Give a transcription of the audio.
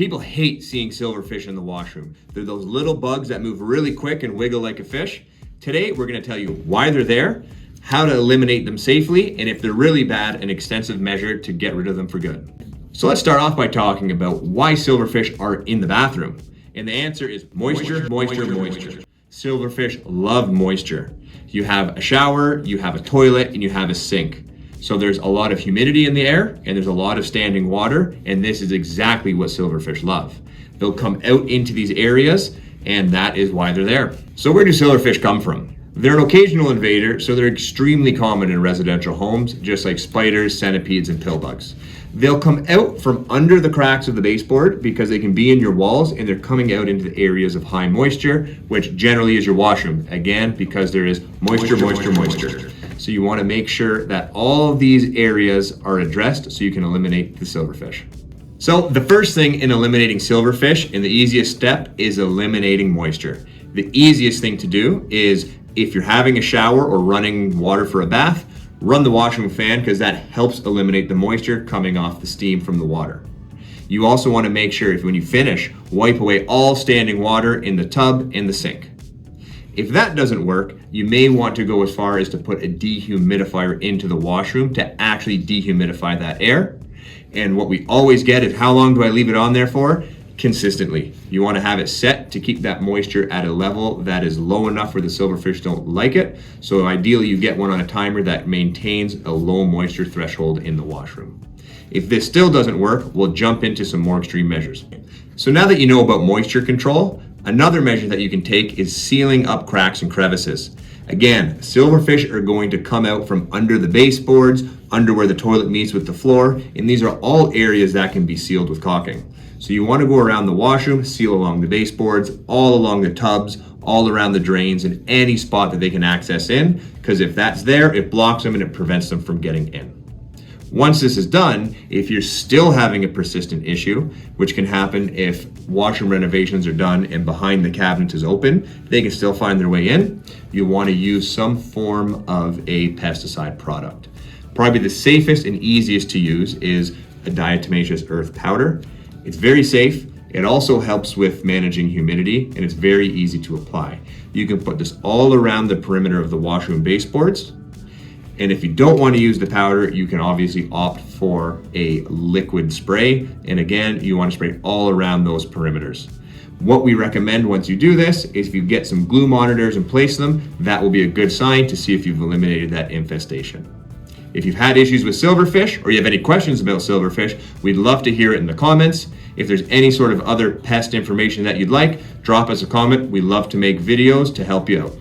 People hate seeing silverfish in the washroom. They're those little bugs that move really quick and wiggle like a fish. Today, we're gonna tell you why they're there, how to eliminate them safely, and if they're really bad, an extensive measure to get rid of them for good. So let's start off by talking about why silverfish are in the bathroom. And the answer is moisture, moisture, moisture. Silverfish love moisture. You have a shower, you have a toilet, and you have a sink. So there's a lot of humidity in the air and there's a lot of standing water, and this is exactly what silverfish love. They'll come out into these areas, and that is why they're there. So where do silverfish come from? They're an occasional invader, so they're extremely common in residential homes, just like spiders, centipedes, and pillbugs. They'll come out from under the cracks of the baseboard because they can be in your walls, and they're coming out into the areas of high moisture, which generally is your washroom. Again, because there is moisture, moisture, moisture. So you want to make sure that all of these areas are addressed so you can eliminate the silverfish. So the first thing in eliminating silverfish, and the easiest step, is eliminating moisture. The easiest thing to do is, if you're having a shower or running water for a bath, run the washroom fan because that helps eliminate the moisture coming off the steam from the water. You also want to make sure, when you finish, wipe away all standing water in the tub and the sink. If that doesn't work, you may want to go as far as to put a dehumidifier into the washroom to actually dehumidify that air. And what we always get is, how long do I leave it on there for? Consistently. You want to have it set to keep that moisture at a level that is low enough where the silverfish don't like it. So ideally you get one on a timer that maintains a low moisture threshold in the washroom. If this still doesn't work, we'll jump into some more extreme measures. So now that you know about moisture control, another measure that you can take is sealing up cracks and crevices. Again, silverfish are going to come out from under the baseboards, under where the toilet meets with the floor, and these are all areas that can be sealed with caulking. So you want to go around the washroom, seal along the baseboards, all along the tubs, all around the drains, and any spot that they can access in, because if that's there, it blocks them and it prevents them from getting in. Once this is done, if you're still having a persistent issue, which can happen if washroom renovations are done and behind the cabinet is open, they can still find their way in, you want to use some form of a pesticide product. Probably the safest and easiest to use is a Diatomaceous earth powder. It's very safe. It also helps with managing humidity, and it's very easy to apply. You can put this all around the perimeter of the washroom baseboards. And if you don't want to use the powder, you can obviously opt for a liquid spray. And again, you want to spray all around those perimeters. What we recommend once you do this is, if you get some glue monitors and place them, that will be a good sign to see if you've eliminated that infestation. If you've had issues with silverfish, or you have any questions about silverfish, we'd love to hear it in the comments. If there's any sort of other pest information that you'd like, drop us a comment. We love to make videos to help you out.